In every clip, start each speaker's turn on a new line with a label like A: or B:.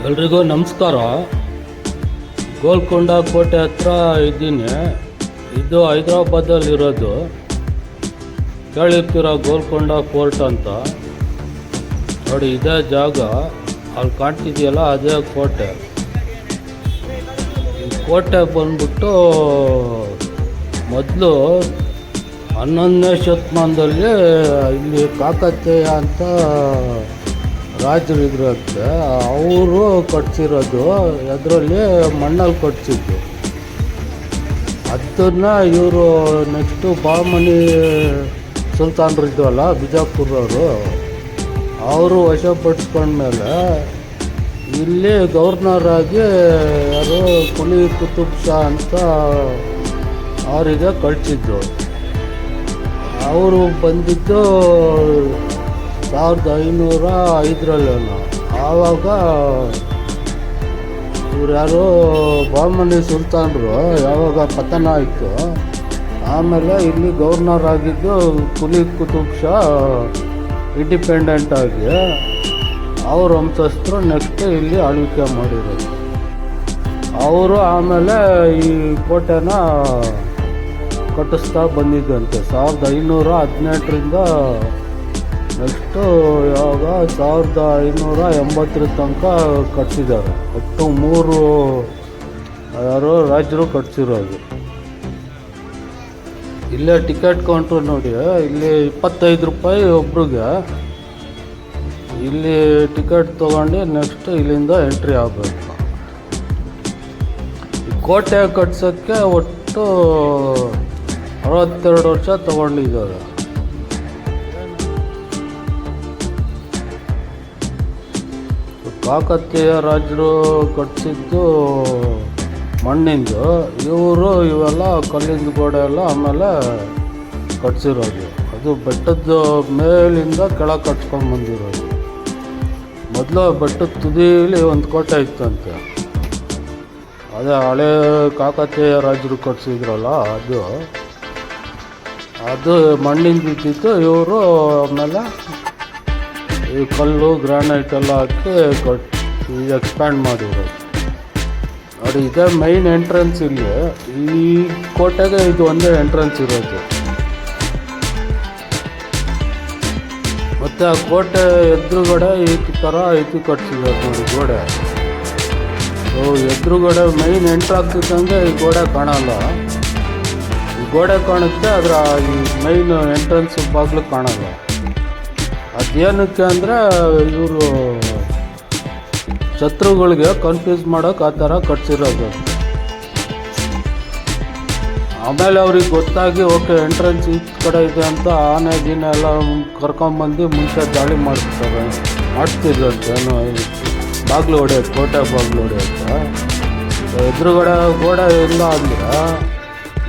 A: ಎಲ್ರಿಗೂ ನಮಸ್ಕಾರ. ಗೋಲ್ಕೊಂಡ ಕೋಟೆ ಹತ್ರ ಇದ್ದೀನಿ. ಇದು ಹೈದರಾಬಾದಲ್ಲಿರೋದು. ಕೇಳಿರ್ತೀರ ಗೋಲ್ಕೊಂಡ ಫೋರ್ಟ್ ಅಂತ. ನೋಡಿ, ಇದೇ ಜಾಗ. ಅಲ್ಲಿ ಕಾಣ್ತಿದೆಯಲ್ಲ, ಅದೇ ಕೋಟೆ. ಈ ಕೋಟೆ ಬಂದ್ಬಿಟ್ಟು ಮೊದಲು 11ನೇ ಶತಮಾನದಲ್ಲಿ ಇಲ್ಲಿ ಕಾಕತೀಯ ಅಂತ ರಾಜರು ಇದ್ರಂತೆ. ಅವರು ಕಟ್ಸಿರೋದು ಅದರಲ್ಲಿ ಮಣ್ಣಲ್ಲಿ ಕಟ್ಸಿದ್ದು. ಅದನ್ನು ಇವರು ನೆಕ್ಸ್ಟು ಬಾಮಣಿ ಸುಲ್ತಾನರು ಇದ್ವಲ್ಲ, ಬಿಜಾಪುರವರು, ಅವರು ವಶಪಡಿಸ್ಕೊಂಡ್ಮೇಲೆ ಇಲ್ಲಿ ಗವರ್ನರ್ ಆಗಿ ಯಾರು ಕುಲಿ ಕುತುಬ್ ಶಾ ಅಂತ ಅವರಿಗೆ ಕಳಿಸಿದ್ದು. ಅವರು ಬಂದಿದ್ದು 1505 ಆವಾಗ ಇವ್ರು ಯಾರು ಬಾಮಣಿ ಸುಲ್ತಾನರು ಯಾವಾಗ ಪತನ ಆಯಿತು, ಆಮೇಲೆ ಇಲ್ಲಿ ಗವರ್ನರ್ ಆಗಿದ್ದು ಕುಲಿ ಕುತುಬ್ ಶಾ ಇಂಡಿಪೆಂಡೆಂಟ್ ಆಗಿ ಅವ್ರ ವಂಶಸ್ಥರು ನೆಕ್ಸ್ಟ್ ಇಲ್ಲಿ ಆಳ್ವಿಕೆ ಮಾಡಿರೋದು. ಅವರು ಆಮೇಲೆ ಈ ಕೋಟೆನ ಕಟ್ಟಿಸ್ತಾ ಬಂದಿದ್ದಂತೆ 1518ರಿಂದ ನೆಕ್ಸ್ಟು ಯಾವಾಗ 1580 ತನಕ ಕಟ್ಸಿದ್ದಾರೆ. ಒಟ್ಟು 3 ಯಾರೋ ರಾಜರು ಕಟ್ಸಿರೋದು. ಇಲ್ಲೇ ಟಿಕೆಟ್ ಕೌಂಟ್ರು ನೋಡಿ, ಇಲ್ಲಿ 25 ರೂಪಾಯಿ ಒಬ್ರಿಗೆ. ಇಲ್ಲಿ ಟಿಕೆಟ್ ತೊಗೊಂಡು ನೆಕ್ಸ್ಟ್ ಇಲ್ಲಿಂದ ಎಂಟ್ರಿ ಆಗಬೇಕು. ಈ ಕೋಟೆ ಕಟ್ಸೋಕ್ಕೆ ಒಟ್ಟು 62 ವರ್ಷ ತೊಗೊಂಡಿದ್ದಾರೆ. ಕಾಕತೀಯ ರಾಜರು ಕಟ್ಸಿದ್ದು ಮಣ್ಣಿಂದು, ಇವೆಲ್ಲ ಕಲ್ಲಿಂದ ಗೋಡೆ ಎಲ್ಲ ಆಮೇಲೆ ಕಟ್ಸಿರೋದು. ಅದು ಬೆಟ್ಟದ ಮೇಲಿಂದ ಕೆಳಗೆ ಕಟ್ಸ್ಕೊಂಡು ಬಂದಿರೋದು. ಮೊದಲು ಬೆಟ್ಟದ ತುದಿಲಿ ಒಂದು ಕೋಟೆ ಇತ್ತಂತೆ. ಅದೇ ಹಳೆ ಕಾಕತೀಯ ರಾಜರು ಕಟ್ಸಿದ್ರಲ್ಲ, ಅದು ಮಣ್ಣಿಂದ ಇದ್ದಿದ್ದು. ಇವರು ಆಮೇಲೆ ಈ ಕಲ್ಲು ಗ್ರಾನೈಟ್ ಎಲ್ಲ ಹಾಕಿ ಎಕ್ಸ್ಪ್ಯಾಂಡ್ ಮಾಡಿರೋದು. ನೋಡಿ, ಇದೇ ಮೈನ್ ಎಂಟ್ರೆನ್ಸ್. ಇಲ್ಲಿ ಈ ಕೋಟೆಗೆ ಇದು ಒಂದೇ ಎಂಟ್ರೆನ್ಸ್ ಇರೋದು. ಮತ್ತು ಆ ಕೋಟೆ ಎದುರುಗಡೆ ಈ ಥರ ಇದು ಕಟ್ಸಿದ್ದಾರೆ ನೋಡಿ ಗೋಡೆ. ಎದುರುಗಡೆ ಮೈನ್ ಎಂಟ್ರ್ ಆಗ್ತಿದ್ದಂಗೆ ಈ ಗೋಡೆ ಕಾಣಲ್ಲ. ಈ ಗೋಡೆ ಕಾಣುತ್ತೆ, ಅದರ ಈ ಮೈನ್ ಎಂಟ್ರೆನ್ಸ್ ಬಾಗಿಲು ಕಾಣಲ್ಲ. ಅದೇನಕ್ಕೆ ಅಂದರೆ ಇವರು ಶತ್ರುಗಳಿಗೆ ಕನ್ಫ್ಯೂಸ್ ಮಾಡೋಕೆ ಆ ಥರ ಕಟ್ಸಿರೋದು. ಆಮೇಲೆ ಅವ್ರಿಗೆ ಗೊತ್ತಾಗಿ ಓಕೆ ಎಂಟ್ರೆನ್ಸ್ ಈ ಕಡೆ ಇದೆ ಅಂತ ಆನೆ ಗೀನೆ ಎಲ್ಲ ಕರ್ಕೊಂಬಂದು ಮುಂಚೆ ದಾಳಿ ಮಾಡಿಸ್ತಿದ್ರಂತೆ. ಬಾಗಿಲು ಹೊಡೆಯೋದು, ಕೋಟೆ ಬಾಗಿಲು ಹೊಡೆಯೋಕ್ಕೆ. ಎದುರುಗಡೆ ಗೋಡೆ ಇಲ್ಲ ಅಂದರೆ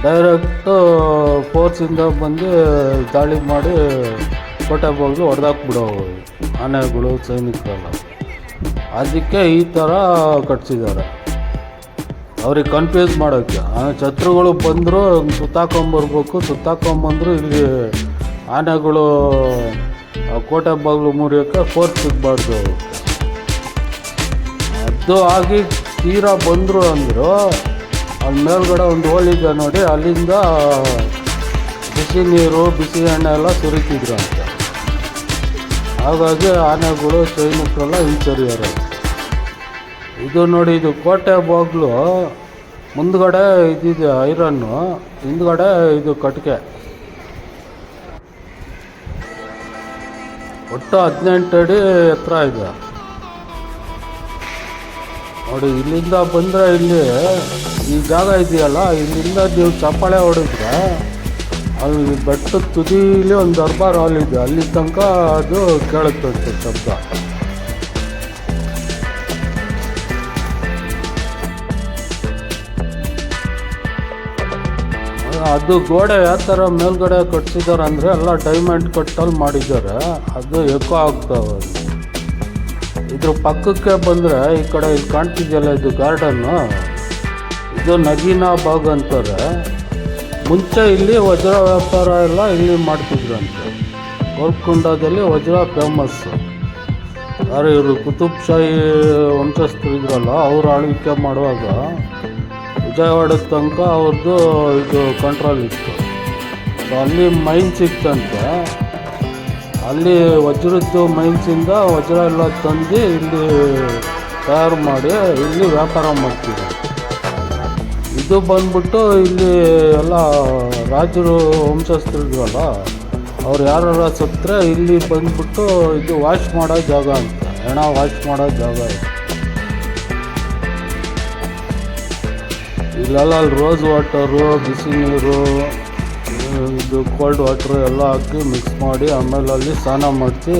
A: ಡೈರೆಕ್ಟು ಫೋರ್ಸಿಂದ ಬಂದು ದಾಳಿ ಮಾಡಿ ಕೋಟೆ ಬಾಗಿಲು ಹೊಡೆದಾಕ್ಬಿಡೋವು ಆನೆಗಳು, ಸೈನಿಕರೆಲ್ಲ. ಅದಕ್ಕೆ ಈ ಥರ ಕಟ್ಸಿದ್ದಾರೆ, ಅವ್ರಿಗೆ ಕನ್ಫ್ಯೂಸ್ ಮಾಡೋಕ್ಕೆ. ಶತ್ರುಗಳು ಬಂದರು ಸುತ್ತಾಕೊಂಬರ್ಬೇಕು, ಸುತ್ತಾಕೊಂಬಂದ್ರು ಇಲ್ಲಿ ಆನೆಗಳು ಕೋಟೆ ಬಾಗಿಲು ಮುರಿಯೋಕ್ಕೆ ಫೋರ್ಸ್ ಸಿಗಬಾರ್ದು. ಅದು ಆಗಿ ತೀರಾ ಬಂದರು ಅಂದರು. ಅಲ್ಲಿ ಮೇಲ್ಗಡೆ ಒಂದು ಹೋಲಿದೆ ನೋಡಿ, ಅಲ್ಲಿಂದ ಬಿಸಿ ನೀರು, ಬಿಸಿ ಎಣ್ಣೆ ಎಲ್ಲ ಸುರಿತಿದ್ರು ಅಂತ. ಹಾಗಾಗಿ ಆನೆಗಳು, ಸೈನಿಕರೆಲ್ಲ ಹಿಂಸರಿಯಾರ. ಇದು ನೋಡಿ, ಇದು ಕೋಟೆ ಬಾಗಿಲು ಮುಂದ್ಗಡೆ ಇದಿದೆ ಐರನ್ನು, ಹಿಂದ್ಗಡೆ ಇದು ಕಟ್ಟಿಗೆ. ಒಟ್ಟು 18 ಅಡಿ ಎತ್ತರ ಇದೆ ನೋಡಿ. ಇಲ್ಲಿಂದ ಬಂದರೆ ಇಲ್ಲಿ ಈ ಜಾಗ ಇದೆಯಲ್ಲ, ಇಲ್ಲಿಂದ ನೀವು ಚಪ್ಪಾಳೆ ಹೊಡೆದ್ರೆ ಅಲ್ಲಿ ಬೆಟ್ಟದ ತುದಿಲಿ ಒಂದು ದರ್ಬಾರ್ ಹಾಲ್ ಇದೆ, ಅಲ್ಲಿ ತನಕ ಅದು ಕೇಳುತ್ತಂತೆ ಶಬ್ದ. ಅದು ಗೋಡೆ ಯಾವ ಥರ ಮೇಲ್ಗಡೆ ಕಟ್ಸಿದ್ದಾರೆ ಅಂದರೆ ಎಲ್ಲ ಡೈಮಂಡ್ ಕಟ್ಟಲ್ಲಿ ಮಾಡಿದ್ದಾರೆ. ಅದು ಎಕೋ ಆಗ್ತಾವೆ. ಇದ್ರ ಪಕ್ಕಕ್ಕೆ ಬಂದರೆ ಈ ಕಡೆ ಇಲ್ಲಿ ಕಾಣ್ತಿದೆಯಲ್ಲ, ಇದು ಗಾರ್ಡನ್ನು, ಇದು ನಗೀನಾ ಬಾಗ್ ಅಂತಾರೆ. ಮುಂಚೆ ಇಲ್ಲಿ ವಜ್ರ ವ್ಯಾಪಾರ ಎಲ್ಲ ಇಲ್ಲಿ ಮಾಡ್ತಿದ್ರಂತೆ. ಗೋಲ್ಕೊಂಡದಲ್ಲಿ ವಜ್ರ ಫೇಮಸ್ಸು. ಯಾರು ಇವರು ಕುತುಬ್ ಶಾಹಿ ವಂಶಸ್ಥರು ಇದ್ರಲ್ಲ, ಅವ್ರು ಆಳ್ವಿಕೆ ಮಾಡುವಾಗ ವಿಜಯವಾಡದ ತನಕ ಅವ್ರದ್ದು ಇದು ಕಂಟ್ರೋಲ್ ಇತ್ತು. ಸೊ ಅಲ್ಲಿ ಮೈನ್ಸ್ ಇತ್ತಂತೆ. ಅಲ್ಲಿ ವಜ್ರದ್ದು ಮೈನ್ಸಿಂದ ವಜ್ರ ಎಲ್ಲ ತಂದು ಇಲ್ಲಿ ತಯಾರು ಮಾಡಿ ಇಲ್ಲಿ ವ್ಯಾಪಾರ ಮಾಡ್ತಿದ್ರು. ಇದು ಬಂದ್ಬಿಟ್ಟು ಇಲ್ಲಿ ಎಲ್ಲ ರಾಜರು ವಂಶಸ್ಥರಿದ್ರಲ್ಲ, ಅವ್ರು ಯಾರು ಸತ್ತರೆ ಇಲ್ಲಿ ಬಂದ್ಬಿಟ್ಟು ಇದು ವಾಶ್ ಮಾಡೋ ಜಾಗ ಅಂತ, ಹೆಣ ವಾಶ್ ಮಾಡೋ ಜಾಗ ಇದೆ. ಇಲ್ಲೆಲ್ಲ ರೋಸ್ ವಾಟರು, ಬಿಸಿ ನೀರು, ಇದು ಕೋಲ್ಡ್ ವಾಟ್ರು ಎಲ್ಲ ಹಾಕಿ ಮಿಕ್ಸ್ ಮಾಡಿ ಆಮೇಲೆ ಅಲ್ಲಿ ಸ್ನಾನ ಮಾಡಿಸಿ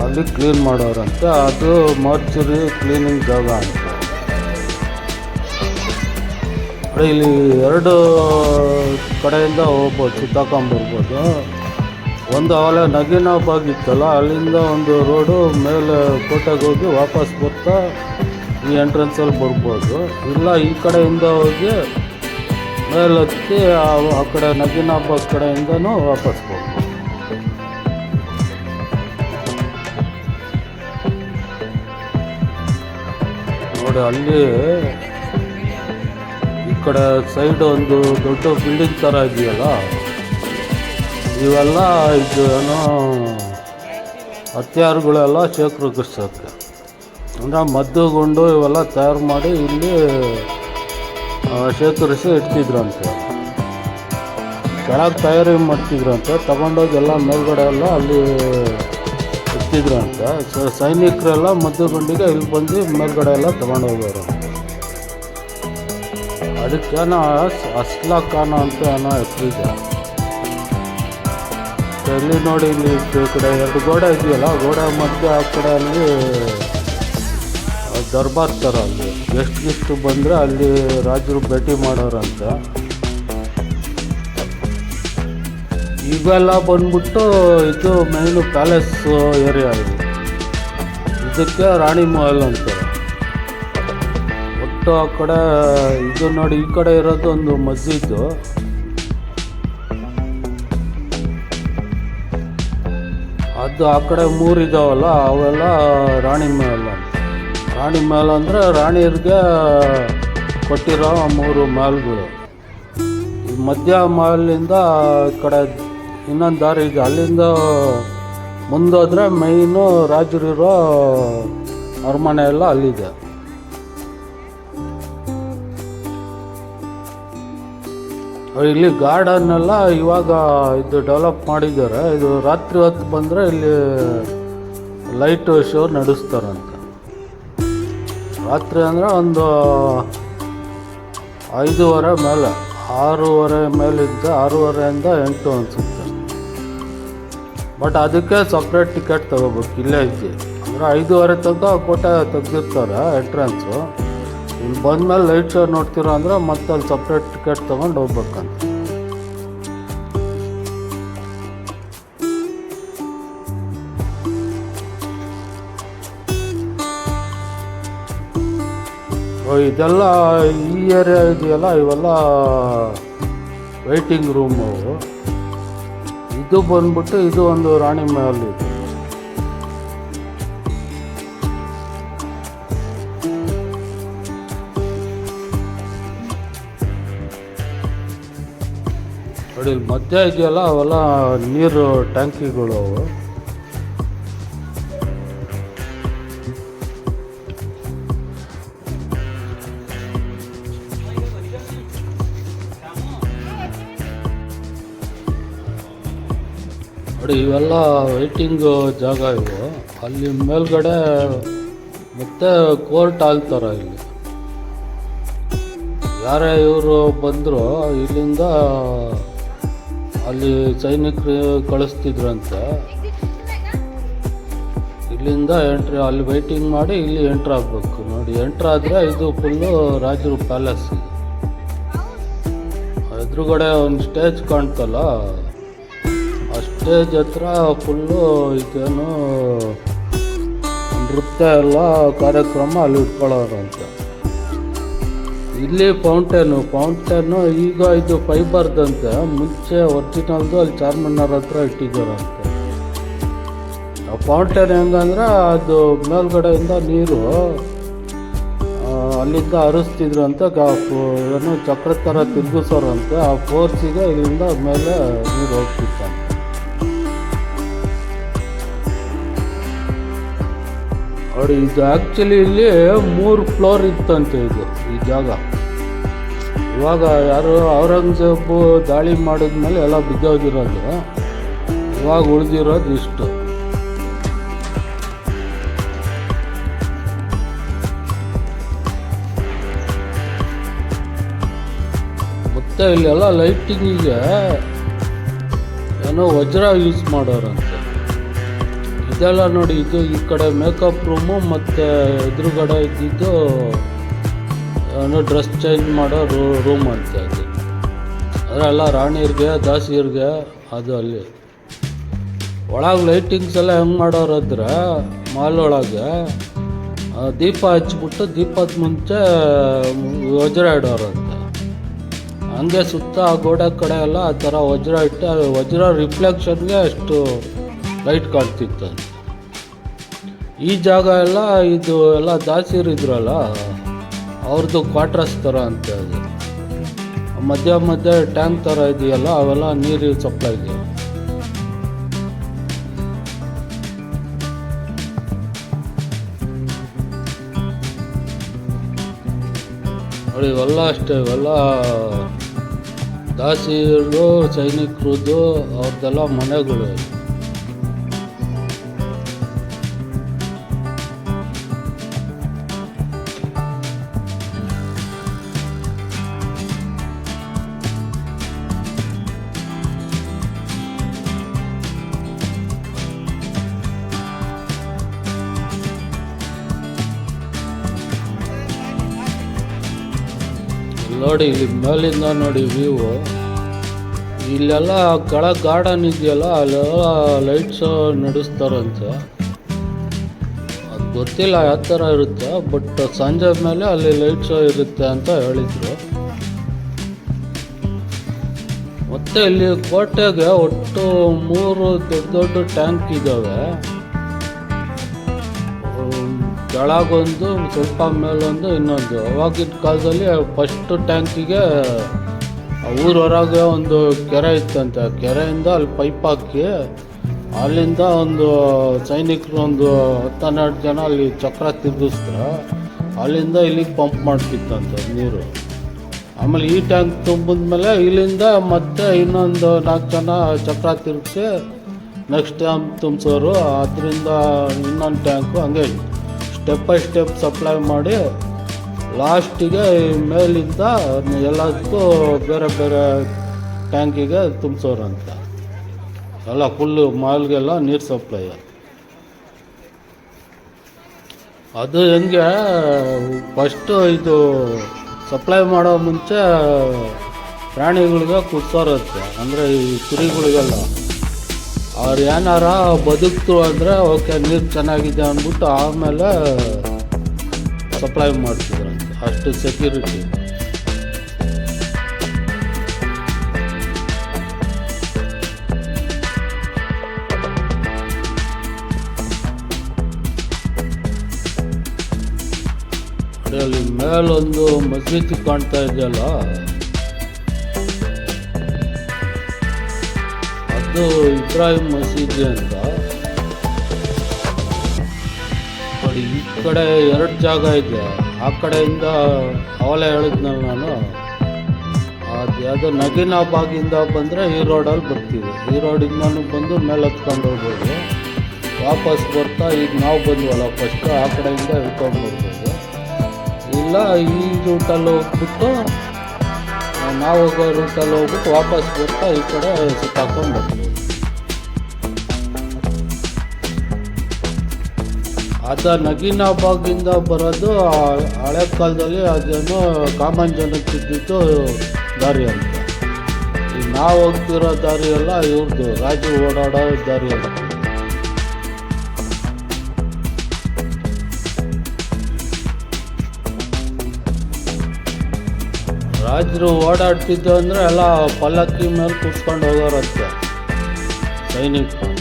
A: ಅಲ್ಲಿ ಕ್ಲೀನ್ ಮಾಡೋರಂತೆ. ಅದು ಮಾರ್ಚುರಿ ಕ್ಲೀನಿಂಗ್ ಜಾಗ ಅಂತ. ಇಲ್ಲಿ 2 ಕಡೆಯಿಂದ ಹೋಗ್ಬೋದು, ಸುತ್ತಾಕೊಂಬರ್ಬೋದು. ಒಂದು ಅವೆಲ್ಲ ನಗೀನಾಬಾಗ್ ಇತ್ತಲ್ಲ, ಅಲ್ಲಿಂದ ಒಂದು ರೋಡು ಮೇಲೆ ಕೋಟೆಗೆ ಹೋಗಿ ವಾಪಸ್ ಬರ್ತಾ ಈ ಎಂಟ್ರೆನ್ಸಲ್ಲಿ ಬರ್ಬೋದು. ಇಲ್ಲ ಈ ಕಡೆಯಿಂದ ಹೋಗಿ ಮೇಲತ್ತಿ ಆ ಕಡೆ ನಗೀನಾಬಾಗ್ ಕಡೆಯಿಂದನೂ ವಾಪಸ್ ಬರ್ಬೋದು. ನೋಡಿ ಅಲ್ಲಿ ಈ ಕಡೆ ಸೈಡ್ ಒಂದು ದೊಡ್ಡ ಬಿಲ್ಡಿಂಗ್ ಥರ ಇದೆಯಲ್ಲ, ಇವೆಲ್ಲ ಇದು ಏನೋ ಹತ್ಯಾರುಗಳೆಲ್ಲ ಶೇಖರಿಸೋಕ್ಕೆ, ಅಂದರೆ ಮದ್ದುಗುಂಡು ಇವೆಲ್ಲ ತಯಾರು ಮಾಡಿ ಇಲ್ಲಿ ಶೇಖರಿಸಿ ಇಡ್ತಿದ್ರಂತೆ. ಕೆಳಗೆ ತಯಾರಿ ಮಾಡ್ತಿದ್ರಂತೆ, ತಗೊಂಡೋಗಿ ಎಲ್ಲ ಮೇಲ್ಗಡೆ ಎಲ್ಲ ಅಲ್ಲಿ ಇಡ್ತಿದ್ರಂತೆ. ಸೈನಿಕರೆಲ್ಲ ಮದ್ದುಗುಂಡಿಗೆ ಇಲ್ಲಿ ಬಂದು ಮೇಲ್ಗಡೆ ಎಲ್ಲ ತಗೊಂಡೋಗೋರು. ಅದಕ್ಕೇನೋ ಅಸ್ಲಾ ಖಾನ ಅಂತ ಏನೋ ಹೆಸರಿದೆ. ಇಲ್ಲಿ ನೋಡಿ, ಇಲ್ಲಿ ಈ ಕಡೆ 2 ಗೋಡೆ ಇದೆಯಲ್ಲ, ಗೋಡೆ ಮಧ್ಯೆ ಆ ಕಡೆ ಅಲ್ಲಿ ದರ್ಬಾರ್ ಥರ, ಅಲ್ಲಿ ಎಷ್ಟು ಬಂದರೆ ಅಲ್ಲಿ ರಾಜರು ಭೇಟಿ ಮಾಡೋರಂತ. ಇವೆಲ್ಲ ಬಂದ್ಬಿಟ್ಟು ಇದು ಮೇಯ್ನು ಪ್ಯಾಲೇಸ್ ಏರಿಯಾ ಇದು. ಇದಕ್ಕೆ ರಾಣಿ ಮಹಲ್ ಅಂತಾರೆ. ಒಟ್ಟು ಆ ಕಡೆ ಇದು ನೋಡಿ, ಈ ಕಡೆ ಇರೋದು ಒಂದು ಮಸ್ಜಿದ್ದು, ಅದು ಆ ಕಡೆ 3 ಇದಾವಲ್ಲ ಅವೆಲ್ಲ ರಾಣಿ ಮಹಲ್ ಅಂತ. ರಾಣಿ ಮಹಲ್ ಅಂದರೆ ರಾಣಿಯರಿಗೆ ಕೊಟ್ಟಿರೋ 3 ಮಹಲ್ಗಳು. ಈ ಮಧ್ಯ ಮಹಲಿಂದ ಈ ಕಡೆ ಇನ್ನೊಂದು ದಾರಿ ಇದೆ, ಅಲ್ಲಿಂದ ಮುಂದೋದ್ರೆ ಮೈನು ರಾಜರಿರೋ ಅರಮನೆ ಎಲ್ಲ ಅಲ್ಲಿದೆ. ಇಲ್ಲಿ ಗಾರ್ಡನ್ ಎಲ್ಲ ಇವಾಗ ಇದು ಡೆವಲಪ್ ಮಾಡಿದ್ದಾರೆ. ಇದು ರಾತ್ರಿ ಹೊತ್ತು ಬಂದರೆ ಇಲ್ಲಿ ಲೈಟ್ ಶೋ ನಡೆಸ್ತಾರಂತೆ. ರಾತ್ರಿ ಅಂದರೆ ಒಂದು 5:30 ಮೇಲೆ, 6:30 ಮೇಲಿಂದ 6:30ಇಂದ 8 ಅನಿಸುತ್ತೆ. ಬಟ್ ಅದಕ್ಕೆ ಸಪ್ರೇಟ್ ಟಿಕೆಟ್ ತೊಗೋಬೇಕು. ಇಲ್ಲೇ ಐತಿ ಅಂದರೆ 5:30 ತನಕ ಕೋಟೆ ತೆಗೆದಿರ್ತಾರೆ ಎಂಟ್ರೆನ್ಸು. ಇಲ್ಲಿ ಬಂದಮೇಲೆ ಲೈಟ್ ಶೋ ನೋಡ್ತೀರ ಅಂದರೆ ಮತ್ತೆ ಅಲ್ಲಿ ಸಪ್ರೇಟ್ ಟಿಕೆಟ್ ತೊಗೊಂಡು ಹೋಗ್ಬೇಕಂತ. ಇದೆಲ್ಲ ಈ ಏರಿಯಾ ಇದೆಯಲ್ಲ, ಇವೆಲ್ಲ ವೆಯ್ಟಿಂಗ್ ರೂಮ್ ಅವು. ಇದು ಬಂದ್ಬಿಟ್ಟು ಇದು ಒಂದು ರಾಣಿ ಮಹಲ್ ಇದೆ. ನೋಡಿ ಮಧ್ಯ ಇದೆಯಲ್ಲ, ಅವೆಲ್ಲ ನೀರು ಟ್ಯಾಂಕಿಗಳು ಅವು. ನೋಡಿ ಇವೆಲ್ಲ ವೆಯ್ಟಿಂಗ್ ಜಾಗ ಇವು. ಅಲ್ಲಿ ಮೇಲ್ಗಡೆ ಮತ್ತೆ ಕೋರ್ಟ್ ಹಾಲ್ ಥರ ಇಲ್ಲಿ ಯಾರೇ ಇವರು ಬಂದರೂ ಇಲ್ಲಿಂದ ಅಲ್ಲಿ ಸೈನಿಕರು ಕಳಿಸ್ತಿದ್ರಂತೆ. ಇಲ್ಲಿಂದ ಎಂಟ್ರಿ, ಅಲ್ಲಿ ವೆಯ್ಟಿಂಗ್ ಮಾಡಿ ಇಲ್ಲಿ ಎಂಟ್ರ್ ಆಗಬೇಕು. ನೋಡಿ ಎಂಟ್ರ್ ಆದರೆ ಇದು ಫುಲ್ಲು ರಾಜರು ಪ್ಯಾಲೇಸ್. ಎದುರುಗಡೆ ಒಂದು ಸ್ಟೇಜ್ ಕಾಣ್ತಲ್ಲ, ಆ ಸ್ಟೇಜ್ ಹತ್ರ ಫುಲ್ಲು ಇದೇನು ನೃತ್ಯ ಎಲ್ಲ ಕಾರ್ಯಕ್ರಮ ಅಲ್ಲಿ ಇಟ್ಕೊಳ್ಳೋರಂತೆ. ಇಲ್ಲಿ ಫೌಂಟೇನು ಈಗ ಇದು ಫೈಬರ್ದಂತೆ, ಮುಂಚೆ ಒರಿಜಿನಲ್ದು ಅಲ್ಲಿ ಚಾರ್ಮಿನಾರ್ ಹತ್ರ ಇಟ್ಟಿದ್ದಾರಂತೆ. ಫೌಂಟೇನ್ ಹೆಂಗಂದ್ರೆ ಅದು ಮೇಲ್ಗಡೆಯಿಂದ ನೀರು ಅಲ್ಲಿಂದ ಹರಿಸ್ತಿದ್ರು ಅಂತ ಏನು ಚಕ್ರ ಥರ ತಿರುಗಿಸೋರಂತೆ. ಆ ಫೋರ್ಸಿಗೆ ಇಲ್ಲಿಂದ ಮೇಲೆ ನೀರು ಹೋಗ್ತಿತ್ತಂತೆ. ನೋಡಿ, ಇದು ಆ್ಯಕ್ಚುಲಿ ಇಲ್ಲಿ 3 ಫ್ಲೋರ್ ಇತ್ತಂತೆ ಈ ಜಾಗ. ಇವಾಗ ಯಾರು ಔರಂಗಜೇಬು ದಾಳಿ ಮಾಡಿದ್ಮೇಲೆ ಎಲ್ಲ ಬಿದ್ದೋಗಿರೋದು. ಇವಾಗ ಉಳಿದಿರೋದು ಇಷ್ಟು. ಮತ್ತು ಇಲ್ಲೆಲ್ಲ ಲೈಟಿಂಗಿಗೆ ಏನೋ ವಜ್ರ ಯೂಸ್ ಮಾಡೋರಂತೆ. ಇದೆಲ್ಲ ನೋಡಿ, ಇದು ಈ ಕಡೆ ಮೇಕಪ್ ರೂಮು ಮತ್ತು ಎದುರುಗಡೆ ಇದ್ದಿದ್ದು ಏನೋ ಡ್ರೆಸ್ ಚೇಂಜ್ ಮಾಡೋ ರೂಮ್ ಅಂತ. ಅದು ಅದರೆಲ್ಲ ರಾಣಿಯರಿಗೆ ದಾಸಿಯರಿಗೆ. ಅದು ಅಲ್ಲಿ ಒಳಗೆ ಲೈಟಿಂಗ್ಸ್ ಎಲ್ಲ ಹೆಂಗೆ ಮಾಡೋರಾದ್ರೆ ಮಾಲ್ ಒಳಗೆ ದೀಪ ಹಚ್ಬಿಟ್ಟು ದೀಪದ ಮುಂಚೆ ವಜ್ರ ಇಡೋರಂತೆ. ಹಂಗೆ ಸುತ್ತ ಆ ಗೋಡೆ ಕಡೆ ಎಲ್ಲ ಆ ಥರ ವಜ್ರ ಇಟ್ಟು ವಜ್ರ ರಿಫ್ಲೆಕ್ಷನ್ಗೆ ಅಷ್ಟು ಲೈಟ್ ಕಾಣ್ತಿತ್ತಂತೆ. ಈ ಜಾಗ ಎಲ್ಲ ಇದು ಎಲ್ಲ ದಾಸಿಯರಿದ್ರಲ್ಲ ಅವ್ರದ್ದು ಕ್ವಾರ್ಟರ್ಸ್ ಥರ ಅಂತ. ಅದು ಮಧ್ಯ ಟ್ಯಾಂಕ್ ಥರ ಇದೆಯಲ್ಲ, ಅವೆಲ್ಲ ನೀರಿನ ಸಪ್ಲೈಗೆ. ನೋಡಿ, ಇವೆಲ್ಲ ಅಷ್ಟೇ, ಇವೆಲ್ಲ ದಾಸಿಯರು ಸೈನಿಕರದ್ದು ಅವ್ರದ್ದೆಲ್ಲ ಮನೆಗಳು. ನೋಡಿ, ಇಲ್ಲಿ ಮೇಲಿಂದ ನೋಡಿ ವ್ಯೂ. ಇಲ್ಲೆಲ್ಲ ಕೆಳ ಗಾರ್ಡನ್ ಇದೆಯಲ್ಲ, ಅಲ್ಲೆಲ್ಲ ಲೈಟ್ಸ್ ನಡೆಸ್ತಾರಂತೆ. ಅದು ಗೊತ್ತಿಲ್ಲ ಯಾವ ಥರ ಇರುತ್ತೆ, ಬಟ್ ಸಂಜೆ ಮೇಲೆ ಅಲ್ಲಿ ಲೈಟ್ಸ್ ಇರುತ್ತೆ ಅಂತ ಹೇಳಿದರು. ಮತ್ತು ಇಲ್ಲಿ ಕೋಟೆಗೆ ಒಟ್ಟು 3 ದೊಡ್ಡ ಟ್ಯಾಂಕ್ ಇದ್ದಾವೆ. ಕೆಳಗೊಂದು, ಸ್ವಲ್ಪ ಮೇಲೊಂದು, ಇನ್ನೊಂದು. ಅವಾಗಿನ ಕಾಲದಲ್ಲಿ ಫಸ್ಟ್ ಟ್ಯಾಂಕಿಗೆ ಊರೊಳಗೆ ಒಂದು ಕೆರೆ ಇತ್ತಂತೆ. ಆ ಕೆರೆಯಿಂದ ಅಲ್ಲಿ ಪೈಪ್ ಹಾಕಿ ಅಲ್ಲಿಂದ ಒಂದು ಸೈನಿಕರು ಒಂದು 10-12 ಜನ ಅಲ್ಲಿ ಚಕ್ರ ತಿರುಗಿಸ್ತಾರೆ. ಅಲ್ಲಿಂದ ಇಲ್ಲಿಗೆ ಪಂಪ್ ಮಾಡ್ತಿತ್ತಂತೆ ನೀರು. ಆಮೇಲೆ ಈ ಟ್ಯಾಂಕ್ ತುಂಬಿದ್ಮೇಲೆ ಇಲ್ಲಿಂದ ಮತ್ತೆ ಇನ್ನೊಂದು 4 ಜನ ಚಕ್ರ ತಿರುಗಿಸಿ ನೆಕ್ಸ್ಟ್ ಟ್ಯಾಂಕ್ ತುಂಬಿಸೋರು. ಅದರಿಂದ ಇನ್ನೊಂದು ಟ್ಯಾಂಕು ಹಂಗೆ ಸ್ಟೆಪ್ ಬೈ ಸ್ಟೆಪ್ ಸಪ್ಲೈ ಮಾಡಿ ಲಾಸ್ಟಿಗೆ ಮೇಲಿಂದ ಎಲ್ಲದಕ್ಕೂ ಬೇರೆ ಬೇರೆ ಟ್ಯಾಂಕಿಗೆ ತುಂಬಿಸೋರಂತ. ಎಲ್ಲ ಫುಲ್ಲು ಮಾಲ್ಗೆಲ್ಲ ನೀರು ಸಪ್ಲೈ. ಅದು ಹೆಂಗೆ ಫಸ್ಟು ಇದು ಸಪ್ಲೈ ಮಾಡೋ ಮುಂಚೆ ಪ್ರಾಣಿಗಳಿಗೆ ಕುಡ್ಸೋರುತ್ತೆ. ಅಂದರೆ ಈ ಕುರಿಗಳಿಗೆಲ್ಲ ಅವ್ರು ಏನಾರ ಬದುಕ್ತು ಅಂದರೆ ಓಕೆ, ನೀರು ಚೆನ್ನಾಗಿದೆ ಅಂದ್ಬಿಟ್ಟು ಆಮೇಲೆ ಸಪ್ಲೈ ಮಾಡ್ತಿದ್ರಂತೆ. ಅಷ್ಟು ಸೆಕ್ಯೂರಿಟಿ. ಅಲ್ಲಿ ಮೇಲೊಂದು ಮಸೀದಿ ಕಾಣ್ತಾ ಇದೆಯಲ್ಲ, ಅದು ಇಬ್ರಾಹಿಂ ಮಸೀದಿ ಅಂತ. ನೋಡಿ, ಈ ಕಡೆ 2 ಜಾಗ ಇದೆ. ಆ ಕಡೆಯಿಂದ ಅವಲೇ ಹೇಳಿದ್ನಲ್ಲ ನಾನು, ಅದು ಯಾವುದೋ ನಗೀನಾಬಾಗಿಂದ ಬಂದರೆ ಈ ರೋಡಲ್ಲಿ ಬರ್ತೀವಿ. ಈ ರೋಡಿಂದನೂ ಬಂದು ಮೇಲೆ ಹತ್ಕೊಂಡು ಹೋಗ್ಬೋದು. ವಾಪಸ್ ಬರ್ತಾ ಈಗ ನಾವು ಬಂದ್ವಲ್ಲ ಫಸ್ಟು, ಆ ಕಡೆಯಿಂದ ಹಿಡ್ಕೊಂಡು ಬರ್ಬೋದು. ಇಲ್ಲ ಈ ರೂಟಲ್ಲಿ ಹೋಗ್ಬಿಟ್ಟು ನಾವು ಹೋಗೋ ರೂಟಲ್ಲಿ ಹೋಗ್ಬಿಟ್ಟು ವಾಪಸ್ ಬರ್ತಾ ಈ ಕಡೆ ಸುತ್ತಾಕೊಂಡು ಬರ್ತೀವಿ. ಅದ ನಗೀನಾಬಾಗಿಂದ ಬರೋದು ಹಳೆ ಕಾಲದಲ್ಲಿ ಅದೇನೋ ಕಾಮನ್ ಜನಕ್ಕೆ ಇದ್ದಿದ್ದು ದಾರಿ ಅಂತ. ಈಗ ನಾವು ಹೋಗ್ತಿರೋ ದಾರಿ ಎಲ್ಲ ಇವ್ರದ್ದು ರಾಜರು ಓಡಾಡೋ ದಾರಿ ಅಂತ. ರಾಜರು ಓಡಾಡ್ತಿದ್ದು ಅಂದರೆ ಎಲ್ಲ ಪಲ್ಲಕ್ಕಿ ಮೇಲೆ ಕೂತ್ಕೊಂಡು ಹೋಗೋರಂತೆ ಸೈನಿಕರು.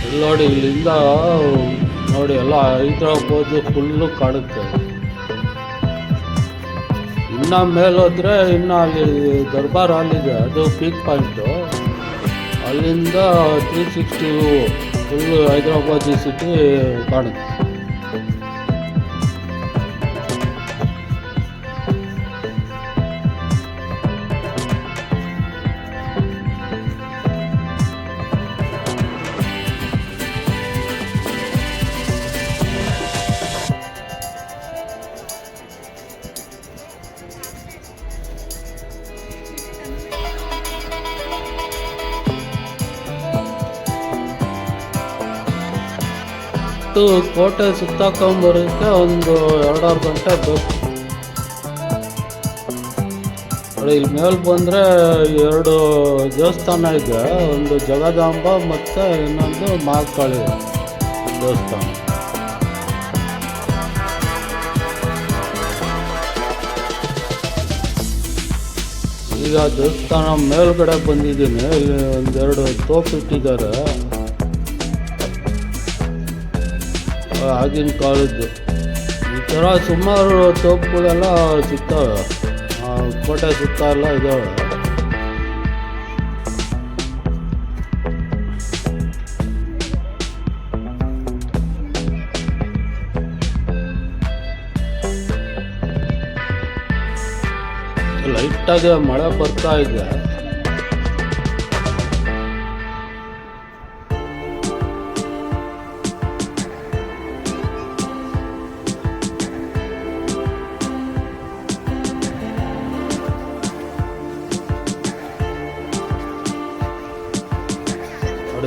A: ಇಲ್ಲಿ ನೋಡಿ, ಇಲ್ಲಿಂದ ನೋಡಿ ಎಲ್ಲ ಹೈದ್ರಾಬಾದ್ ಫುಲ್ಲು ಕಾಣುತ್ತೆ. ಇನ್ನು ಮೇಲೆ ಹೋದ್ರೆ ಇನ್ನು ಅಲ್ಲಿ ದರ್ಬಾರ್ ಹಾಲ್ ಇದೆ, ಅದು ಪೀಕ್ ಪಾಯಿಂಟು. ಅಲ್ಲಿಂದ 360 ಫುಲ್ಲು ಹೈದ್ರಾಬಾದ್ ಸಿಟಿ ಕಾಣುತ್ತೆ. ಕೋಟೆ ಸುತ್ತಾಕೊಂಬರೋಕ್ಕೆ ಒಂದು 2-2 ಗಂಟೆ ಬೇಕು. ಇಲ್ಲಿ ಮೇಲೆ ಬಂದರೆ 2 ದೇವಸ್ಥಾನ ಇದೆ, ಒಂದು ಜಗದಾಂಬ ಮತ್ತು ಇನ್ನೊಂದು ಮಹಾಕಾಳಿ ದೇವಸ್ಥಾನ. ಈಗ ದೇವಸ್ಥಾನ ಮೇಲ್ಗಡೆ ಬಂದಿದ್ದೀನಿ. ಇಲ್ಲಿ 1-2 ತೋಪು ಇಟ್ಟಿದ್ದಾರೆ, ಆಗಿನ ಕಾಲದ್ದು. ಈ ಥರ ಸುಮಾರು ತೋಪುಗಳೆಲ್ಲ ಸಿಗ್ತವೆ, ಕೋಟೆ ಸುತ್ತ ಎಲ್ಲ ಇದ್ದಾವೆ. ಲೈಟಾಗಿ ಮಳೆ ಬರ್ತಾ ಇದೆ.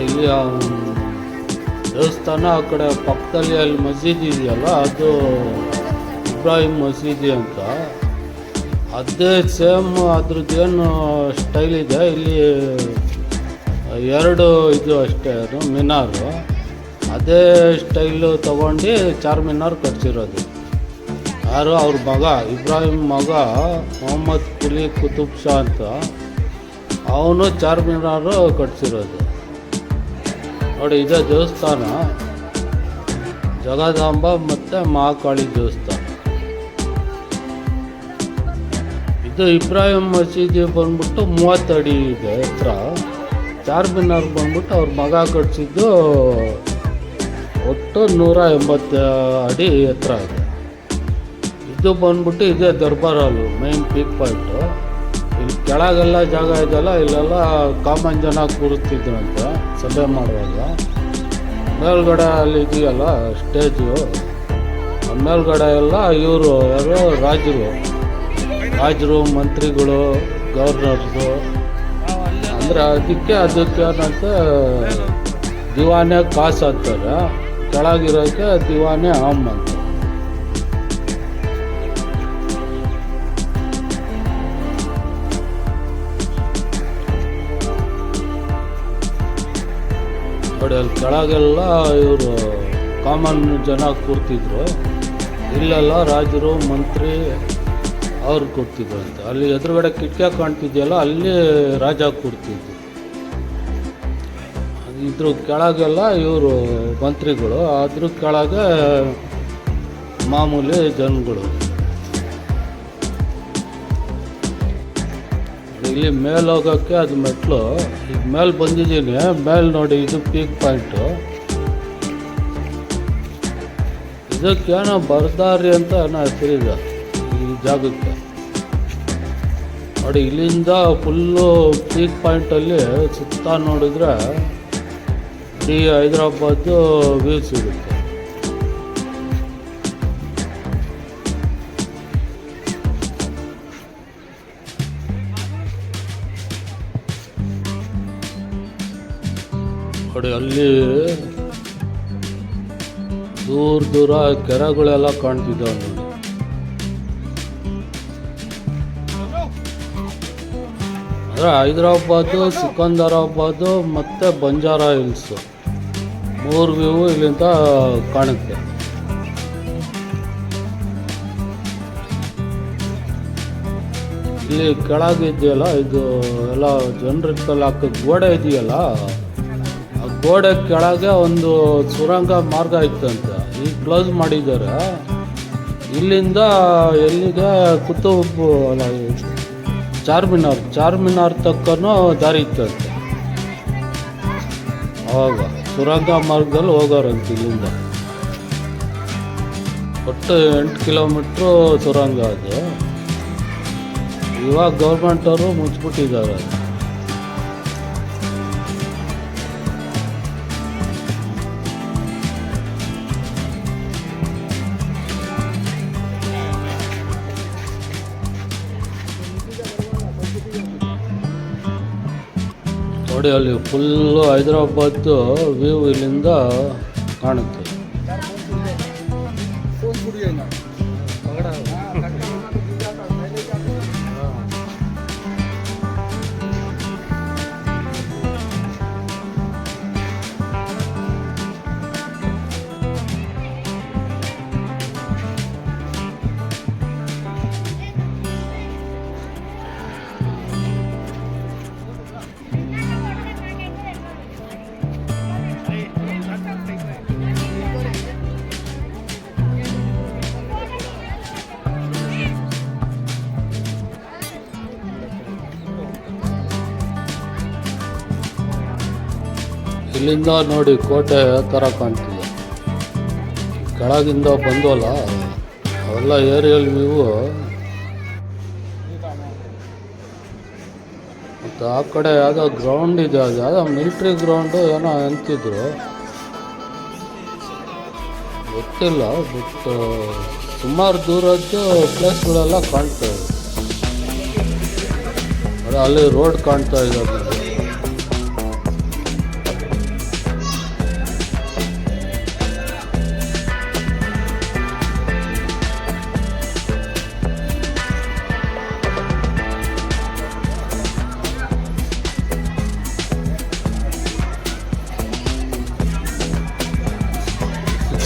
A: ಇಲ್ಲಿ ದೇವಸ್ಥಾನ ಆ ಕಡೆ ಪಕ್ಕದಲ್ಲಿ ಅಲ್ಲಿ ಮಸೀದಿ ಇದೆಯಲ್ಲ, ಅದು ಇಬ್ರಾಹಿಂ ಮಸೀದಿ ಅಂತ. ಅದೇ ಸೇಮ್ ಅದ್ರದ್ದೇನು ಸ್ಟೈಲ್ ಇದೆ. ಇಲ್ಲಿ 2 ಇದು ಅಷ್ಟೇ, ಅದು ಮಿನಾರು. ಅದೇ ಸ್ಟೈಲು ತೊಗೊಂಡು ಚಾರ್ಮಿನಾರ್ ಕಟ್ಸಿರೋದು. ಯಾರು ಅವ್ರ ಮಗ, ಇಬ್ರಾಹಿಂ ಮಗ ಮೊಹಮ್ಮದ್ ಕುಲಿ ಕುತುಬ್ ಶಾ ಅಂತ, ಅವನು ಚಾರ್ಮಿನಾರು ಕಟ್ಸಿರೋದು. ನೋಡಿ, ಇದೇ ದೇವಸ್ಥಾನ, ಜಗದಾಂಬ ಮತ್ತು ಮಹಾಕಾಳಿ ದೇವಸ್ಥಾನ. ಇದು ಇಬ್ರಾಹಿಂ ಮಸೀದಿ ಬಂದ್ಬಿಟ್ಟು 30 ಅಡಿ ಇದೆ ಎತ್ತರ. ಚಾರ್ಮಿನಾರ್ ಬಂದ್ಬಿಟ್ಟು ಅವ್ರ ಮಗ ಕಟ್ಸಿದ್ದು ಒಟ್ಟು 180 ಅಡಿ ಎತ್ತರ ಇದೆ. ಇದು ಬಂದ್ಬಿಟ್ಟು ಇದೇ ದರ್ಬಾರ್ ಹಾಲು, ಮೈನ್ ಪೀಕ್ ಪಾಯಿಂಟು. ಇಲ್ಲಿ ಕೆಳಗೆಲ್ಲ ಜಾಗ ಇದೆಯಲ್ಲ, ಇಲ್ಲೆಲ್ಲ ಕಾಮನ್ ಜನ ಕೂರುತ್ತಿದ್ರಂತೆ ಸಭೆ ಮಾಡುವಾಗ. ಮೇಲ್ಗಡೆ ಅಲ್ಲಿ ಇದೆಯಲ್ಲ ಸ್ಟೇಜು, ಮೇಲ್ಗಡೆ ಎಲ್ಲ ಇವರು ಯಾರು ರಾಜರು, ಮಂತ್ರಿಗಳು, ಗವರ್ನರ್ಸು. ಅಂದರೆ ಅದಕ್ಕೆ ಏನಂತ ದಿವಾನೆ ಕಾಸು ಅಂತಾರೆ, ಕೆಳಗಿರೋಕ್ಕೆ ದಿವಾನೆ ಆಮ್ ಅಂತ. ನೋಡಿ, ಅಲ್ಲಿ ಕೆಳಗೆಲ್ಲ ಇವರು ಕಾಮನ್ ಜನ ಕೂರ್ತಿದ್ರು, ಇಲ್ಲೆಲ್ಲ ರಾಜರು ಮಂತ್ರಿ ಅವ್ರು ಕೂರ್ತಿದ್ರು ಅಂತ. ಅಲ್ಲಿ ಎದುರುಗಡೆ ಕಿಟಕಿ ಕಾಣ್ತಿದೆಯಲ್ಲ, ಅಲ್ಲಿ ರಾಜ ಕೂರ್ತಿದ್ರು. ಇದ್ರ ಕೆಳಗೆಲ್ಲ ಇವರು ಮಂತ್ರಿಗಳು, ಅದ್ರ ಕೆಳಗೆ ಮಾಮೂಲಿ ಜನಗಳು. ಇಲ್ಲಿ ಮೇಲೆ ಹೋಗೋಕ್ಕೆ ಅದು ಮೆಟ್ಲು. ಈಗ ಮೇಲೆ ಬಂದಿದ್ದೀನಿ, ಮೇಲೆ ನೋಡಿ, ಇದು ಪೀಕ್ ಪಾಯಿಂಟು. ಇದಕ್ಕೇನೋ ಬರ್ದಾರಿ ಅಂತ ಏನೋ ಹೆಸರಿದೆ ಈ ಜಾಗಕ್ಕೆ. ನೋಡಿ, ಇಲ್ಲಿಂದ ಫುಲ್ಲು ಪೀಕ್ ಪಾಯಿಂಟಲ್ಲಿ ಸುತ್ತ ನೋಡಿದ್ರೆ ಇಡೀ ಹೈದ್ರಾಬಾದು ವ್ಯೂ ಸಿಗುತ್ತೆ. ನೋಡಿ, ಅಲ್ಲಿ ದೂರ ಕೆರೆಗಳೆಲ್ಲ ಕಾಣ್ತಿದ್ದಾವೆ ನೋಡಿ. ಅಂದರೆ ಹೈದ್ರಾಬಾದು, ಸಿಕಂದರಾಬಾದು ಮತ್ತು ಬಂಜಾರಾ ಹಿಲ್ಸು 3 ವ್ಯೂ ಇಲ್ಲಿಂದ ಕಾಣುತ್ತೆ. ಇಲ್ಲಿ ಕೆಳಗಿದೆಯಲ್ಲ, ಇದು ಎಲ್ಲ ಜನರಿಗೆ ಹಾಕೋ ಗೋಡೆ ಇದೆಯಲ್ಲ, ಆ ಗೋಡೆ ಕೆಳಗೆ ಒಂದು ಸುರಂಗ ಮಾರ್ಗ ಇತ್ತಂತೆ, ಈಗ ಕ್ಲೋಸ್ ಮಾಡಿದ್ದಾರೆ. ಇಲ್ಲಿಂದ ಎಲ್ಲಿಗೆ ಕುತುಬ್ ಅಲ್ಲ ಚಾರ್ಮಿನಾರ್ ತಕ್ಕನೂ ದಾರಿ ಇತ್ತಂತೆ. ಅವಾಗ ಸುರಂಗ ಮಾರ್ಗದಲ್ಲಿ ಹೋಗೋರಂತೆ ಇಲ್ಲಿಂದ. ಒಟ್ಟು 8 ಕಿಲೋಮೀಟ್ರು ಸುರಂಗ ಅದು. ಇವಾಗ ಗೌರ್ಮೆಂಟ್ ಅವರು ಮುಚ್ಚಿಬಿಟ್ಟಿದ್ದಾರೆ. ನೋಡಿ ಅಲ್ಲಿ ಫುಲ್ಲು ಹೈದ್ರಾಬಾದ್ ವ್ಯೂ ಇಲ್ಲಿಂದ ಕಾಣುತ್ತೆ. ಇಲ್ಲಿಂದ ನೋಡಿ ಕೋಟೆ ಥರ ಕಾಣ್ತಿದೆ. ಕೆಳಗಿಂದ ಬಂದವಲ್ಲ ಅವೆಲ್ಲ ಏರಿಯಲ್ ವ್ಯೂ. ಮತ್ತು ಆ ಕಡೆ ಯಾವುದೋ ಗ್ರೌಂಡ್ ಇದೆ, ಅದು ಯಾವುದೋ ಮಿಲ್ಟ್ರಿ ಗ್ರೌಂಡು ಏನೋ ಅಂತಿದ್ರು, ಗೊತ್ತಿಲ್ಲ. ಬಟ್ ಸುಮಾರು ದೂರದ್ದು ಪ್ಲೇಸ್ಗಳೆಲ್ಲ ಕಾಣ್ತವೆ. ಅಲ್ಲಿ ರೋಡ್ ಕಾಣ್ತಾ ಇದೆ.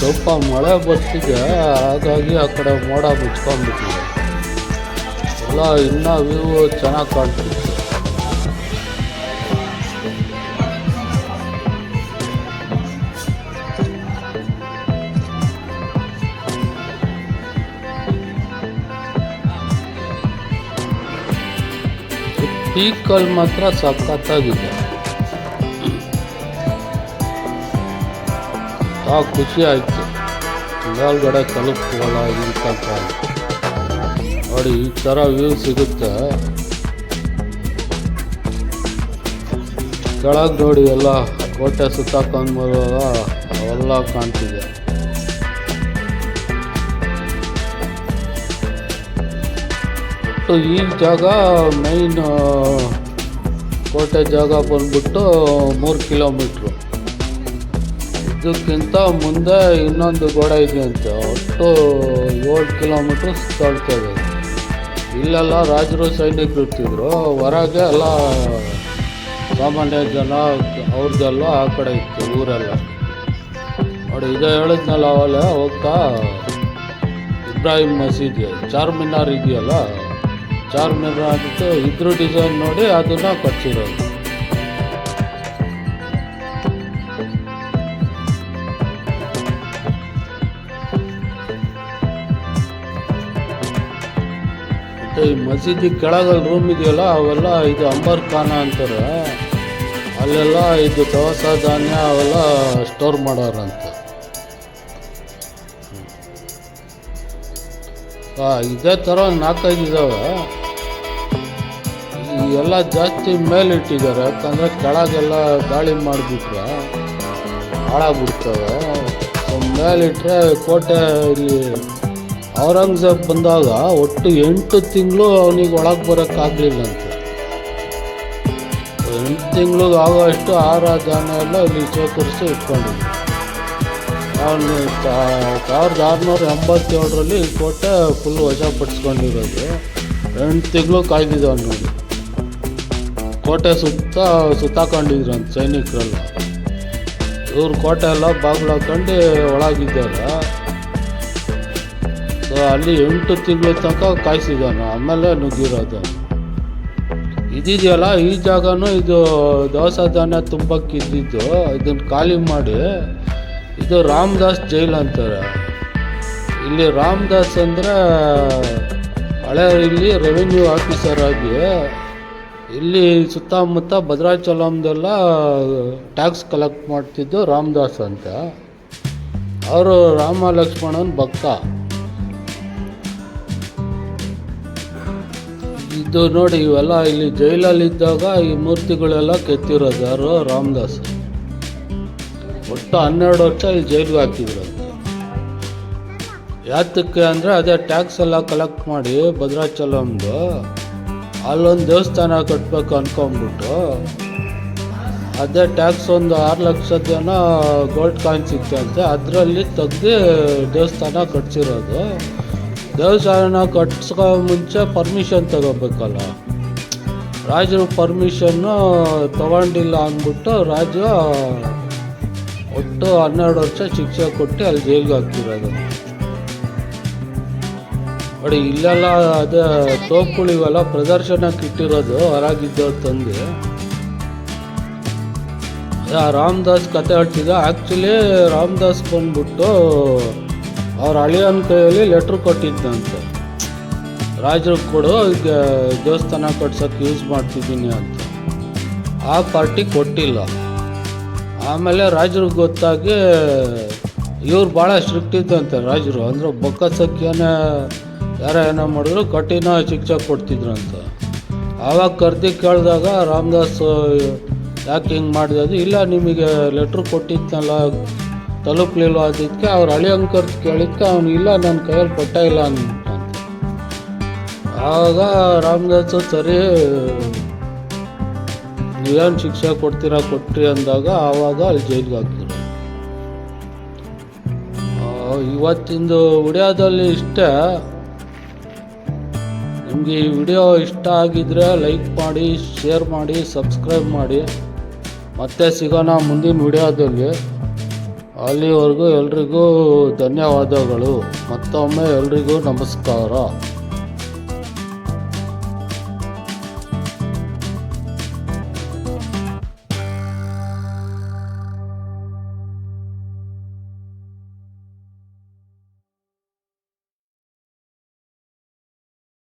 A: ಸ್ವಲ್ಪ ಮಳೆ ಬರ್ತಿದೆ, ಹಾಗಾಗಿ ಆ ಕಡೆ ಮೋಡ ಮುಚ್ಕೊಂಡ್ಬಿಟ್ಟಿದೆ. ಎಲ್ಲ ಇನ್ನೂ ವ್ಯೂ ಚೆನ್ನಾಗಿ ಕಾಣ್ತಿದೆ. ಪೀಕಲ್ಲಿ ಮಾತ್ರ ಸಖತ್ತಾಗಿದೆ. ಖುಷಿ ಆಯಿತು. ಮೇಲ್ಗಡೆ ತಲುಪ್ತೀವಲ್ಲ ಇಂಥ ನೋಡಿ, ಈ ಥರ ವ್ಯೂ ಸಿಗುತ್ತೆ. ಕೆಳಗೆ ನೋಡಿ ಎಲ್ಲ ಕೋಟೆ ಸುತ್ತಾಕೊಂಡು ಅವೆಲ್ಲ ಕಾಣ್ತಿದೆ. ಒಟ್ಟು ಈ ಜಾಗ ಮೈನ್ ಕೋಟೆ ಜಾಗ ಬಂದ್ಬಿಟ್ಟು 3 ಕಿಲೋಮೀಟ್ರು. ಇದಕ್ಕಿಂತ ಮುಂದೆ ಇನ್ನೊಂದು ಗೋಡೆ ಇದೆಯಂತೆ, ಒಟ್ಟು 7 ಕಿಲೋಮೀಟ್ರ್ ಸುತ್ತಾಡ್ತದೆ. ಇಲ್ಲೆಲ್ಲ ರಾಜರು ಸೈನಿಕರು ಇರ್ತಿದ್ರು, ಹೊರಗೆ ಎಲ್ಲ ಸಾಮಾನ್ಯ ಜನ ಅವ್ರದ್ದೆಲ್ಲ ಆ ಕಡೆ ಇತ್ತು ಊರೆಲ್ಲ. ನೋಡಿ ಇದೇ ಹೇಳಿದ್ನಲ್ಲ ಅವಲೇ ಹೋಗ್ತಾ ಇಬ್ರಾಹಿಂ ಮಸೀದಿ, ಚಾರ್ಮಿನಾರ್ ಇದೆಯಲ್ಲ, ಚಾರ್ಮಿನಾರ್ ಇದ್ರ ಡಿಸೈನ್ ನೋಡಿ ಅದನ್ನು ಕಟ್ಸಿರೋದು. ಈ ಮಸೀದಿ ಕೆಳಗಲ್ಲಿ ರೂಮ್ ಇದೆಯಲ್ಲ, ಅವೆಲ್ಲ ಇದು ಅಂಬರ್ ಖಾನ ಅಂತಾರೆ. ಅಲ್ಲೆಲ್ಲ ಇದು ದವಸ ಧಾನ್ಯ ಅವೆಲ್ಲ ಸ್ಟೋರ್ ಮಾಡೋರಂತ. ಇದೇ ಥರ 4-5 ಇದ್ದಾವೆ. ಎಲ್ಲ ಜಾಸ್ತಿ ಮೇಲಿಟ್ಟಿದ್ದಾರೆ, ಯಾಕಂದರೆ ಕೆಳಗೆಲ್ಲ ಗಾಳಿ ಮಾಡಿಬಿಟ್ರೆ ಹಾಳಾಗ್ಬಿಡ್ತವೆ. ಮೇಲಿಟ್ರೆ ಕೋಟೆ ಇಲ್ಲಿ ಔರಂಗಜೇಬ್ ಬಂದಾಗ ಒಟ್ಟು 8 ತಿಂಗಳು ಅವನಿಗೆ ಒಳಗೆ ಬರೋಕ್ಕಾಗಲಿಲ್ಲಂತೆ. 8 ತಿಂಗಳಿಗೆ ಆಗೋಷ್ಟು ಆಹಾರ ಧಾನ್ಯ ಎಲ್ಲ ಇಲ್ಲಿ ಶೇಖರಿಸಿ ಇಟ್ಕೊಂಡಿದ್ದೆ. ಅವನು 1687ರಲ್ಲಿ ಕೋಟೆ ಫುಲ್ ವಶಪಡಿಸ್ಕೊಂಡಿರೋದು. 8 ತಿಂಗಳು ಕಾಯ್ದಿದ್ದಾವೆ ನೋಡಿ. ಕೋಟೆ ಸುತ್ತಾಕೊಂಡಿದ್ರಂತ ಸೈನಿಕರೆಲ್ಲ. ಇವ್ರು ಕೋಟೆ ಎಲ್ಲ ಬಾಗಿಲು ಹಾಕೊಂಡು ಒಳಗಿದ್ದಾರೆ. ಸೊ ಅಲ್ಲಿ 8 ತಿಂಗಳ ತನಕ ಕಾಯಿಸಿದಾನು, ಆಮೇಲೆ ನುಗ್ಗಿರೋದು. ಈ ಇದಿದೆಯಲ್ಲ ಈ ಜಾಗನೂ ಇದು ದವಸ ಧಾನ್ಯ ತುಂಬಕ್ಕಿದ್ದಿದ್ದು, ಇದನ್ನು ಖಾಲಿ ಮಾಡಿ ಇದು ರಾಮದಾಸ್ ಜೈಲ್ ಅಂತಾರೆ. ಇಲ್ಲಿ ರಾಮದಾಸ್ ಅಂದರೆ ಹಳೆ ಇಲ್ಲಿ ರೆವಿನ್ಯೂ ಆಫೀಸರ್ ಆಗಿ ಇಲ್ಲಿ ಸುತ್ತಮುತ್ತ ಭದ್ರಾಚಲಂದೆಲ್ಲ ಟ್ಯಾಕ್ಸ್ ಕಲೆಕ್ಟ್ ಮಾಡ್ತಿದ್ದು ರಾಮದಾಸ್ ಅಂತ. ಅವರು ರಾಮ ಲಕ್ಷ್ಮಣನ್ ಭಕ್ತ. ಇದು ನೋಡಿ ಇವೆಲ್ಲ ಇಲ್ಲಿ ಜೈಲಲ್ಲಿದ್ದಾಗ ಈ ಮೂರ್ತಿಗಳೆಲ್ಲ ಕೆತ್ತಿರೋದು ಯಾರು? ರಾಮದಾಸ್. ಒಟ್ಟು 12 ವರ್ಷ ಇಲ್ಲಿ ಜೈಲಿಗೆ ಹಾಕಿದ್ರು. ಯಾತಕ್ಕೆ ಅಂದರೆ ಅದೇ ಟ್ಯಾಕ್ಸ್ ಎಲ್ಲ ಕಲೆಕ್ಟ್ ಮಾಡಿ ಭದ್ರಾಚಲಂದು ಅಲ್ಲೊಂದು ದೇವಸ್ಥಾನ ಕಟ್ಟಬೇಕು ಅಂದ್ಕೊಂಬಿಟ್ಟು, ಅದೇ ಟ್ಯಾಕ್ಸ್ ಒಂದು 6 ಲಕ್ಷದ ಜನ ಗೋಲ್ಡ್ ಕಾಯಿನ್ ಸಿಗ್ತಂತೆ, ಅದರಲ್ಲಿ ತೆಗ್ದು ದೇವಸ್ಥಾನ ಕಟ್ಸಿರೋದು. ದೇವಸ್ಥಾನ ಕಟ್ಸ್ಕೋ ಮುಂಚೆ ಪರ್ಮಿಷನ್ ತಗೋಬೇಕಲ್ಲ, ರಾಜರು ಪರ್ಮಿಷನ್ನು ತಗೊಂಡಿಲ್ಲ ಅಂದ್ಬಿಟ್ಟು ರಾಜ ಒಟ್ಟು 12 ವರ್ಷ ಶಿಕ್ಷೆ ಕೊಟ್ಟು ಅಲ್ಲಿ ಜೈಲಿಗೆ ಹಾಕ್ತಿರೋದು. ನೋಡಿ ಇಲ್ಲೆಲ್ಲ ಅದೇ ತೋಪುಗಳಿವೆಲ್ಲ ಪ್ರದರ್ಶನಕ್ಕೆ ಇಟ್ಟಿರೋದು ಹೊರಗಿದ್ದು ತಂದು. ರಾಮದಾಸ್ ಕತೆ ಹೇಳ್ತಿದ್ದ. ಆ್ಯಕ್ಚುಲಿ ರಾಮದಾಸ್ ಬಂದ್ಬಿಟ್ಟು ಅವ್ರ ಅಳಿಯನ ಕೈಯಲ್ಲಿ ಲೆಟ್ರ್ ಕೊಟ್ಟಿದ್ದಂತೆ, ರಾಜರು ಕೊಡು ಈಗ ದೇವಸ್ಥಾನ ಕಟ್ಸೋಕ್ಕೆ ಯೂಸ್ ಮಾಡ್ತಿದ್ದೀನಿ ಅಂತ. ಆ ಪಾರ್ಟಿ ಕೊಟ್ಟಿಲ್ಲ. ಆಮೇಲೆ ರಾಜರಿಗೆ ಗೊತ್ತಾಗಿ ಇವ್ರು ಭಾಳ ಸ್ಟ್ರಿಕ್ಟ್ ಇದ್ದಂತೆ ರಾಜರು, ಅಂದರೆ ಬೊಕ್ಕಸಕ್ಕೇನೆ ಯಾರೋ ಏನೋ ಮಾಡಿದ್ರು ಕಠಿಣ ಶಿಕ್ಷೆ ಕೊಡ್ತಿದ್ರಂತ. ಆವಾಗ ಕರ್ದು ಕೇಳಿದಾಗ ರಾಮದಾಸ್ ಯಾಕೆ ಹಿಂಗೆ ಮಾಡಿದೆ? ಇಲ್ಲ ನಿಮಗೆ ಲೆಟ್ರ್ ಕೊಟ್ಟಿದ್ನಲ್ಲ ತಲುಪಲಿಲ್ಲ, ಅದಕ್ಕೆ ಅವ್ರು ಹಳಿಯಂಗೆ ಕರ್ದು ಕೇಳಿದ್ಕೆ ಅವನು ಇಲ್ಲ ನನ್ನ ಕೈಯಲ್ಲಿ ಕೊಟ್ಟ ಇಲ್ಲ ಅಂತ. ಆವಾಗ ರಾಮದಾಸ್ ಸರಿ ನೀವೇನು ಶಿಕ್ಷೆ ಕೊಡ್ತೀರಾ ಕೊಟ್ರಿ ಅಂದಾಗ ಆವಾಗ ಅಲ್ಲಿ ಜೈಲಿಗೆ ಹಾಕಿದ್ರು. ಇವತ್ತಿಂದು ವಿಡಿಯೋದಲ್ಲಿ ಇಷ್ಟೇ. ನಿಮಗೆ ಈ ವಿಡಿಯೋ ಇಷ್ಟ ಆಗಿದ್ರೆ ಲೈಕ್ ಮಾಡಿ, ಶೇರ್ ಮಾಡಿ, ಸಬ್ಸ್ಕ್ರೈಬ್ ಮಾಡಿ. ಮತ್ತೆ ಸಿಗೋಣ ಮುಂದಿನ ವಿಡಿಯೋದಲ್ಲಿ. ಅಲ್ಲಿವರೆಗೂ ಎಲ್ರಿಗೂ ಧನ್ಯವಾದಗಳು. ಮತ್ತೊಮ್ಮೆ ಎಲ್ರಿಗೂ ನಮಸ್ಕಾರ.